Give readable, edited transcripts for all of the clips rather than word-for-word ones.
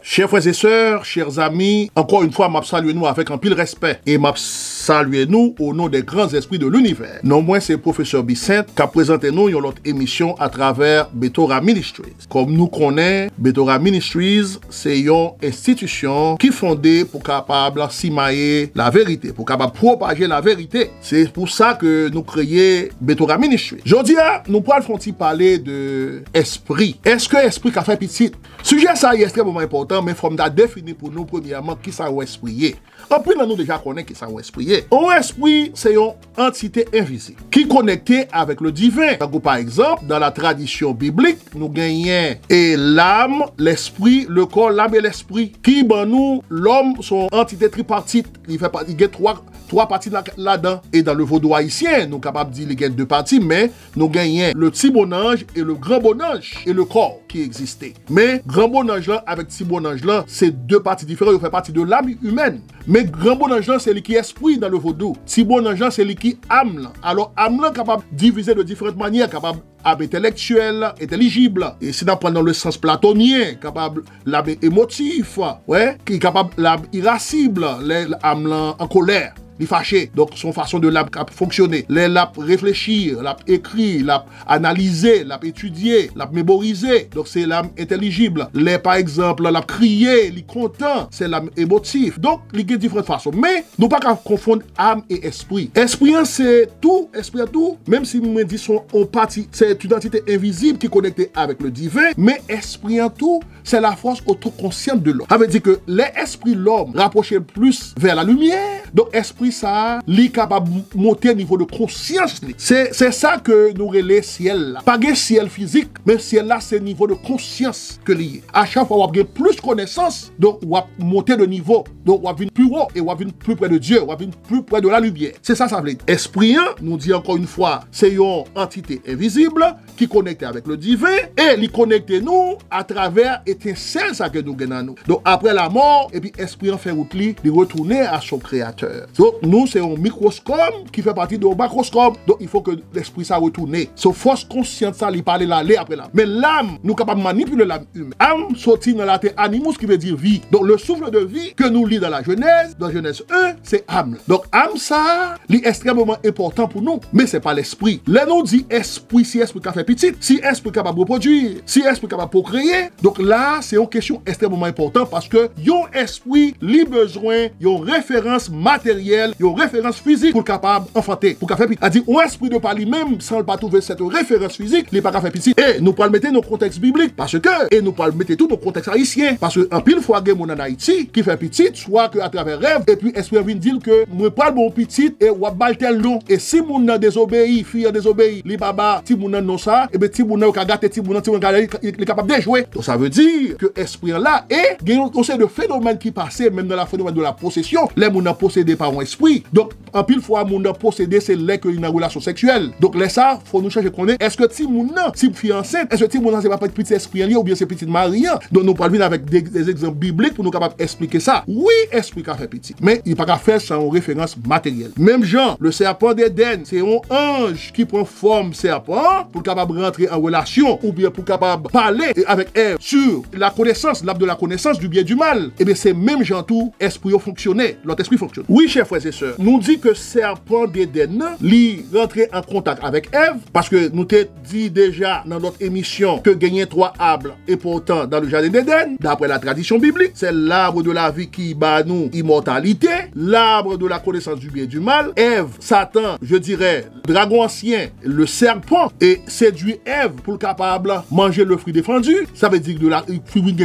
Chers frères et sœurs, chers amis, encore une fois, m'a salué nous avec un pile respect et m'a salué nous au nom des grands esprits de l'univers. Non moins c'est professeur Bicent qui a présenté nous une autre émission à travers Betora Ministries. Comme nous connaissons, Betora Ministries, c'est une institution qui est fondée pour capable simailler la vérité, pour capable propager la vérité. C'est pour ça que nous créons Betora Ministries. Aujourd'hui, nous pourrons parler de esprit. Est-ce que esprit a fait petit? Sujet ça est extrêmement important, mais il faut définir pour nous premièrement qui ça est esprit. En plus, nous déjà connaissons qui ça est esprit. Un esprit, c'est une entité invisible qui est connectée avec le divin. Donc, par exemple, dans la tradition biblique, nous gagnons l'âme, l'esprit, le corps, l'âme et l'esprit. Qui, ben nous, l'homme, sont entités tripartites. Il y a trois parties là-dedans. Et dans le vaudou haïtien, nous sommes capables de dire qu'il y a deux parties, mais nous gagnons le petit bon ange et le grand bon ange et le corps qui existait. Mais grand bon ange là, avec petit bon ange là, c'est deux parties différentes, ils font partie de l'âme humaine. Mais grand bon ange là, c'est lui qui est esprit dans le vaudou. Petit bon ange là, c'est lui qui est âme là. Alors âme là, capable de diviser de différentes manières, capable âme intellectuelle, intelligible. Et si nous prenons dans le sens platonien, capable l'âme émotif, ouais, qui est capable l'âme irascible, l'âme en colère. Les fâchés, donc son façon de fonctionner, les réfléchir, écrire, analyser, étudier, mémoriser, donc c'est l'âme intelligible. Les par exemple, crier, les content, c'est l'âme émotif. Donc il y a différentes façons, mais nous pas confondre âme et esprit. Esprit c'est tout, même si nous disons en partie, c'est une entité invisible qui est connectée avec le divin, mais esprit en tout, c'est la force autoconsciente de l'homme. Ça veut dire que l'esprit l'homme rapproché plus vers la lumière, donc esprit ça, li capable de monter au niveau de conscience. C'est ça que nous relais ciel là. Pas un ciel physique, mais ciel là, c'est niveau de conscience que lié. À chaque fois, on a plus connaissance, donc on va monter de niveau, donc on va venir plus haut et on va venir plus près de Dieu, on va venir plus près de la lumière. C'est ça, ça veut dire. Esprit, nous dit encore une fois, c'est une entité invisible qui connecte avec le divin et il connecte nous à travers étincelle ça que nous gagnons. Donc après la mort, et puis esprit en fait route de retourner à son créateur. Donc nous, c'est un microscope qui fait partie d'un macroscope. Donc, il faut que l'esprit ça retourne. C'est force consciente ça, il parle l'aller après l'âme. Mais l'âme, nous capables de manipuler l'âme humaine. Âme sortit dans la terre animus qui veut dire vie. Donc, le souffle de vie que nous lisons dans la Genèse, dans Genèse 1, c'est âme. Donc, âme ça, est extrêmement important pour nous. Mais c'est pas l'esprit. Là, nous dit esprit, si esprit qui fait petit, si esprit capable de reproduire, si esprit capable de procréer. Donc là, c'est une question extrêmement importante parce que yon esprit, li besoin, yon référence matérielle, une référence physique pour capable enfanter, pour faire petit. A dit un esprit de par lui-même sans pas trouver cette référence physique, il n'est pas capable de faire petit. Et nous pouvons mettre nos contextes bibliques parce que et nous pouvons mettre tout nos contextes haïtiens parce que en pile fois il y a mon en Haïti qui fait petit, soit que à travers rêve et puis esprit vient dire que moi pas mon petit et ou bal tel nom et si mon nan désobéi, fille désobéi, li baba ti mon nan non ça et ben ti mon nan ka gâter ti mon nan il est capable de jouer. Donc ça veut dire que esprit là et il y a un conseil de phénomène qui passait même dans la phénomène de la possession, les mon nan possédé par un esprit. Donc, en pile fois, mon possédé, c'est là qu'il y a une relation sexuelle. Donc, là, ça, faut nous chercher qu'on est. Est-ce que si mon si fiancé, est-ce que si mon c'est pas petit esprit lié ou bien c'est petit mari? Donc, nous parlons avec des exemples bibliques pour nous capables d'expliquer ça. Oui, esprit qui a fait petit. Mais il n'y a pas qu'à faire sans référence matérielle. Même Jean, le serpent d'Éden, c'est un ange qui prend forme serpent pour capable rentrer en relation ou bien pour capable parler avec Ève sur la connaissance, l'arbre de la connaissance du bien et du mal. Et bien, c'est même Jean tout, esprit fonctionné. L'autre esprit fonctionne. Oui, chers frères et sœurs, nous dit que serpent d'Éden li rentrer en contact avec Ève parce que nous t'ai dit déjà dans notre émission que gagner trois arbres importants dans le jardin d'Éden d'après la tradition biblique, c'est l'arbre de la vie qui bat nous immortalité, l'arbre de la connaissance du bien et du mal. Ève, Satan, je dirais dragon ancien, le serpent et séduit Ève pour capable manger le fruit défendu. Ça veut dire de la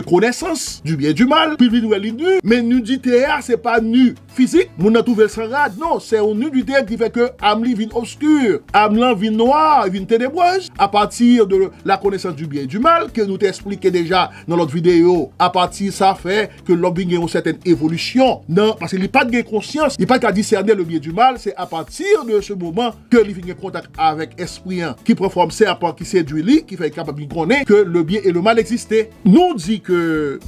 connaissance du bien et du mal. Puis nous est nu, mais nudité c'est pas nu physique. Nous n'a trouvé sans rade, non, c'est au nudité qui fait que Amli vient obscur, Amlan vient noir, vient ténébreuse à partir de la connaissance du bien et du mal que nous t'expliquons déjà dans notre vidéo. À partir ça fait que l'homme a une certaine évolution. Non, parce qu'il n'y a pas de conscience, il n'y a pas qu'à discerner le bien et du mal, c'est à partir de ce moment que il vient en contact avec esprit qui prend forme serpent qui séduit lui, qui fait capable de connaître que le bien et le mal existaient. Nous dit que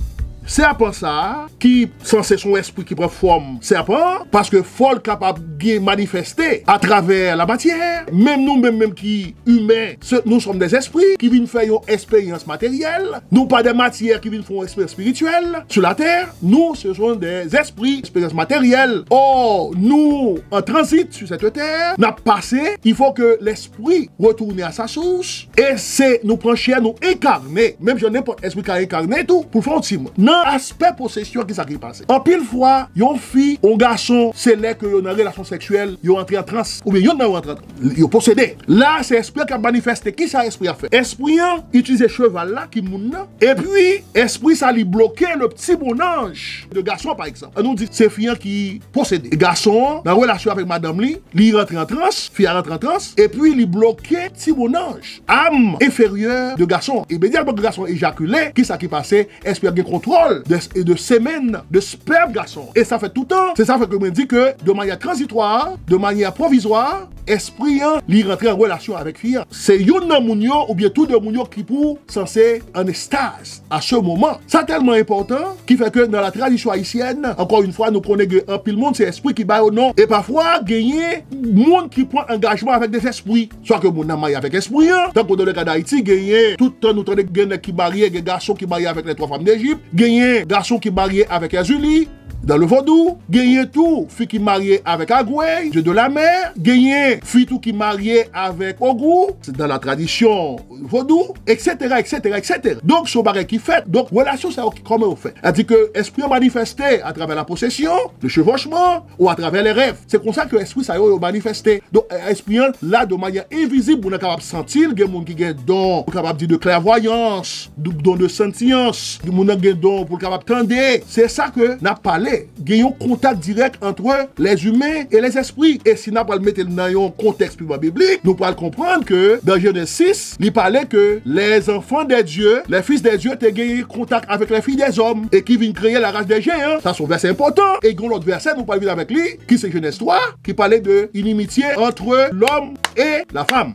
serpent ça, qui censé son esprit qui prend forme serpent, parce que faut capable de manifester à travers la matière. Même nous, même qui humains, nous sommes des esprits qui viennent faire une expérience matérielle. Nous pas des matières qui viennent faire une expérience spirituelle sur la terre. Nous, ce sont des esprits, expérience matérielle. Or, nous, en transit sur cette terre, n'a passé, il faut que l'esprit retourne à sa source. Et c'est nous prendre chair, nous incarner. Même je n'ai pas esprit qui a incarné tout pour faire un petit mot. Dans l'aspect possession qui s'est passé. En pile fois, yon fille, un garçon, c'est là que yon a une relation sexuelle, yon entré en transe. Ou bien yon n'a rentré en transe. Yon possédé. Là, c'est esprit qui a manifesté. Qui ça esprit a fait? Esprit utilise cheval là, qui moun nan. Et puis, esprit ça lui bloqué le petit bon ange de garçon par exemple. On nous dit c'est fille qui possédé. Garçon, dans relation avec madame li rentre en transe, fille rentre en transe, et puis il bloqué petit bon ange. Âme inférieure de garçon. Et bien, le garçon éjaculé, qui ça qui passait? Esprit a contrôle de semaine, de sperme garçon. Et ça fait tout le temps. C'est ça fait que je me dis que de manière transitoire, de manière provisoire, esprit li rentre en relation avec fille. C'est yon nan moun yo ou bien tout de moun yo qui pour censé en extase à ce moment. C'est tellement important qui fait que dans la tradition haïtienne, encore une fois, nous connaissons un pile monde, c'est esprit qui bat au nom. Et parfois, gagner monde qui prend engagement avec des esprits. Soit que moun nan maille avec esprit, tant que dans le cas d'Haïti, gagner tout le temps nous tenons gagner qui marié, des garçons qui marié avec les 3 femmes d'Égypte, gagner garçon qui marié avec Azuli. Dans le vaudou, gagner tout, fille qui mariée avec Agoué, dieu de la mer, gagner fille tout qui mariée avec Ogou, c'est dans la tradition vaudou, etc., etc., etc. Donc, ce bagage qui fait, donc, relation, c'est comment on fait. Elle dit que l'esprit manifesté à travers la possession, le chevauchement, ou à travers les rêves. C'est comme ça que l'esprit, ça a manifesté. Donc, l'esprit, là, de manière invisible, on est capable de sentir, il y a des gens qui ont don, on est capable de dire de clairvoyance, don de sentience, on a des don pour capable d'entendre. C'est ça que n'a parlé. Gagnons contact direct entre les humains et les esprits. Et si nous pas le mettre dans un contexte biblique, nous pourrons comprendre que dans Genèse 6, il parlait que les enfants des dieux, les fils des dieux, ont gagné contact avec les filles des hommes et qui viennent créer la race des géants. Ça, c'est un verset important. Et il y a l'autre verset, nous parlons avec lui, qui c'est Genèse 3, qui parlait de inimitié entre l'homme et la femme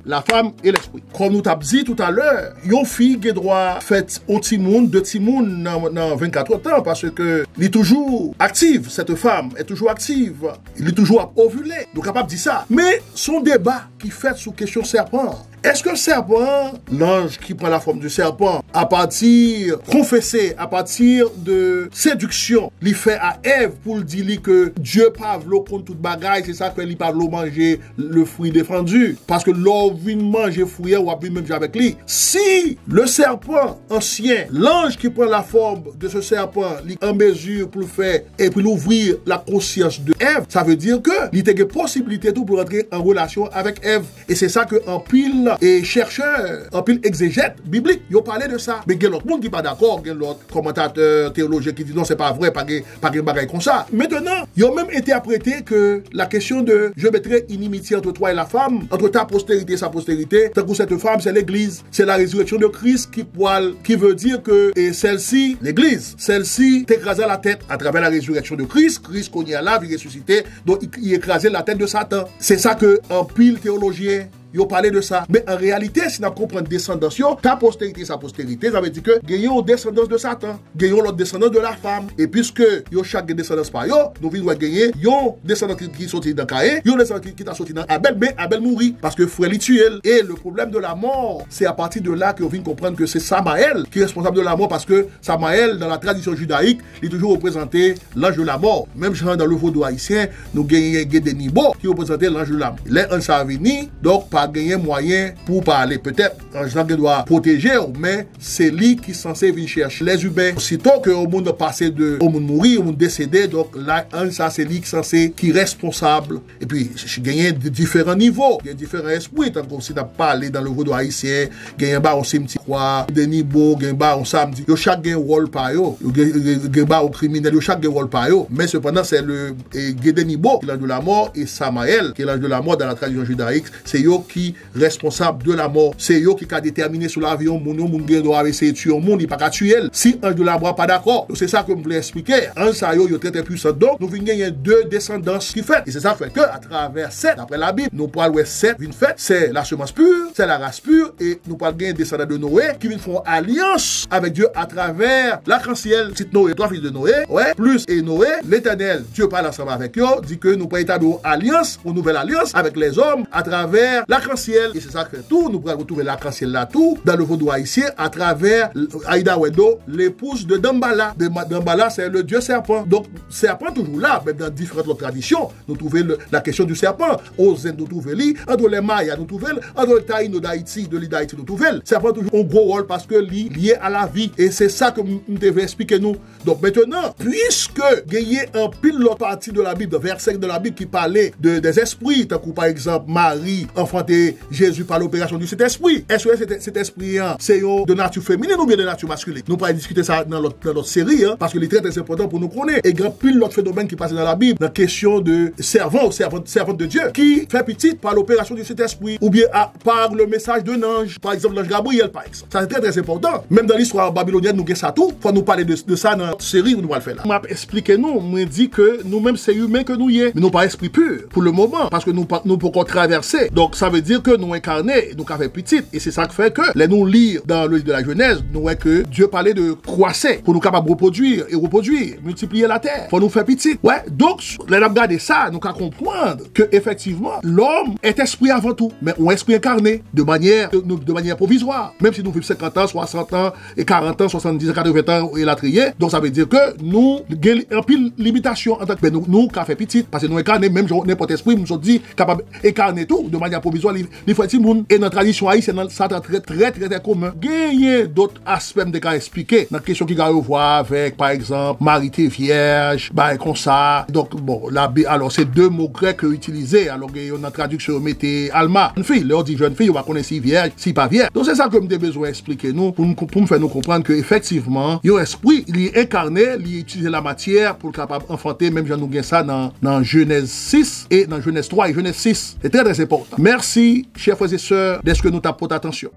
et l'esprit. Comme nous t'avons dit tout à l'heure, une fille qui doit faire un petit monde, deux petits monde dans 24 ans parce que il est toujours active, cette femme est toujours active, il est toujours ovulé, donc capable de dire ça. Mais son débat qui fait sur question serpent, est-ce que serpent, l'ange qui prend la forme du serpent, à partir, confessé, à partir de séduction, il fait à Ève pour dire que Dieu pas v'lou contre toute bagaille, c'est ça que il pas v'lou manger le fruit défendu, parce que l'homme vient manger fruit ou a même avec lui. Si le serpent ancien, l'ange qui prend la forme de ce serpent, il en mesure pour le faire et pour l'ouvrir la conscience de Ève, ça veut dire que il y a des possibilités tout pour entrer en relation avec Ève. Et c'est ça que en pile et chercheurs, en pile exégètes bibliques, ils ont parlé de ça. Mais il y a l'autre monde qui n'est pas d'accord, il y a l'autre commentateur théologien qui dit non, c'est pas vrai, pas de bagaille comme ça. Maintenant, ils ont même interprété que la question de je mettrai inimitié entre toi et la femme, entre ta postérité et sa postérité, tant que cette femme, c'est l'église, c'est la résurrection de Christ qui veut dire que celle-ci, l'église, celle-ci t'écrasait la tête à travers la résurrection de Christ qu'on y a là, il ressuscité, donc il écrasait la tête de Satan. C'est ça que en pile théologien, ils ont parlé de ça. Mais en réalité, si nous comprenons descendance, ta postérité, sa postérité, ça veut dire que gagnons descendance de Satan, gagnons l'autre descendance de la femme. Et puisque yo chaque descendance par yo, nous venons gagner yon descendant qui sorti dans Caïn, yon descendant qui t'a sorti dans Abel, mais Abel mourit parce que frère li tué. Et le problème de la mort, c'est à partir de là que vous venez comprendre que c'est Samaël qui est responsable de la mort, parce que Samaël, dans la tradition judaïque, il est toujours représenté l'ange de la mort. Même dans le vaudou haïtien, nous gagnons Gédénibo qui représentait l'ange de la mort. Les anges sont venus, donc par gagner moyen pour parler. Peut-être un gens qui doit protéger, mais c'est lui qui est censé venir chercher les humains. Aussitôt que au monde passé de au monde mourir, au monde décédé, donc là, ça c'est lui qui est censé, qui est responsable. Et puis, je gagne de différents niveaux, il y a différents esprits. Tant qu'on s'y a parlé dans le vaudou haïtien, gagne un cimetière croix, des niveaux, gagne un samedi. Yo chaque gagne rôle par yo, gagne un criminel, yo chaque gagne rôle par yo. Mais cependant, c'est le Gédénibo qui est l'ange de la mort et Samaël qui est l'ange de la mort dans la tradition judaïque. C'est yo qui responsable de la mort. C'est eux qui a déterminé sur l'avion, moun gen doit essayer de tuer un monde, il pas qu'à tuer. Si ange de la mort pas d'accord. Donc c'est ça que je voulais expliquer. En ça, yo très très puissant. Donc, nous venons gagner deux descendances qui fait. Et c'est ça fait que, à travers 7, après la Bible, nous parlons 7 vient fait, c'est la semence pure, c'est la race pure, et nous parlons gagner des descendants de Noé qui viennent faire alliance avec Dieu à travers l'arc-en-ciel. C'est Noé, 3 fils de Noé, ouais, plus et Noé, l'Éternel, Dieu parle ensemble avec eux, dit que nous pouvons établir une alliance, une nouvelle alliance avec les hommes à travers l'arc-en-ciel. Et c'est ça que fait tout, nous pouvons retrouver l'arc-en-ciel là tout, dans le vaudou haïtien, à travers Aïda Wedo, l'épouse de Dambala. Dambala, c'est le dieu serpent. Donc, serpent toujours là, même dans différentes autres traditions, nous trouvons la question du serpent. Aux Indes, nous trouvons lui, entre les Mayas, nous trouvons, entre les Taïnos d'Haïti, de l'île d'Haïti, nous trouvons. Serpent toujours un gros rôle parce que lié à la vie. Et c'est ça que nous devons expliquer nous. Donc maintenant, puisque il y a un pile l'autre partie de la Bible, de verset de la Bible qui parlait des esprits, tant que par exemple Marie enfantait Jésus par l'opération du Saint-Esprit. Est-ce que cet esprit, c'est de nature féminine ou bien de nature masculine? Nous pourrons discuter ça dans notre série, parce que c'est très très important pour nous connaître. Et grand pile l'autre phénomène qui passe dans la Bible, la question de servant ou servante de Dieu, qui fait petite par l'opération du Saint-Esprit, ou bien par le message d'un ange, par exemple l'ange Gabriel, par exemple. Ça c'est très très important. Même dans l'histoire babylonienne, nous avons ça tout. Faut nous parler de ça dans notre série où nous allons le faire là. M'a expliqué nous, m'a dit que nous-mêmes c'est humain que nous y est, mais nous pas esprit pur pour le moment, parce que nous pouvons traverser. Donc ça veut dire que nous incarner, nous avons fait petite, et c'est ça qui fait que les nous lire dans le livre de la Genèse, nous voyons que Dieu parlait de croisser pour nous capables de reproduire, multiplier la terre, pour nous faire petite. Ouais, donc les gens regarder ça, nous allons comprendre que effectivement l'homme est esprit avant tout, mais on est esprit incarné de manière provisoire. Même si nous vivons 50 ans, 60 ans, et 40 ans, 70 ans, 80 ans et la trier, donc ça veut dire que nous avons un pile limitation en tant que nous qui fait petite, parce que nous incarner même n'importe esprit, nous sommes dit capable d'incarner tout de manière provisoire. Il faut être monde et dans la tradition haïtienne, ça est très commun. Il y a d'autres aspects de cas expliquer dans la question qui a à voir avec par exemple Marité vierge, bah comme ça. Donc bon, alors c'est deux mots grecs utilisés. Alors il y a une traduction mettez alma, une fille, leur dit jeune fille, on va connaître si vierge, si pas vierge. Donc c'est ça que j'ai besoin d'expliquer nous pour me faire nous comprendre que effectivement, il y a un esprit, il est incarné, il utilise la matière pour capable enfanter, même j'en nous gagne ça dans Genèse 6 et dans Genèse 3 et Genèse 6. C'est très très important. Merci chers frères et sœurs d'être que nous t'apportons attention.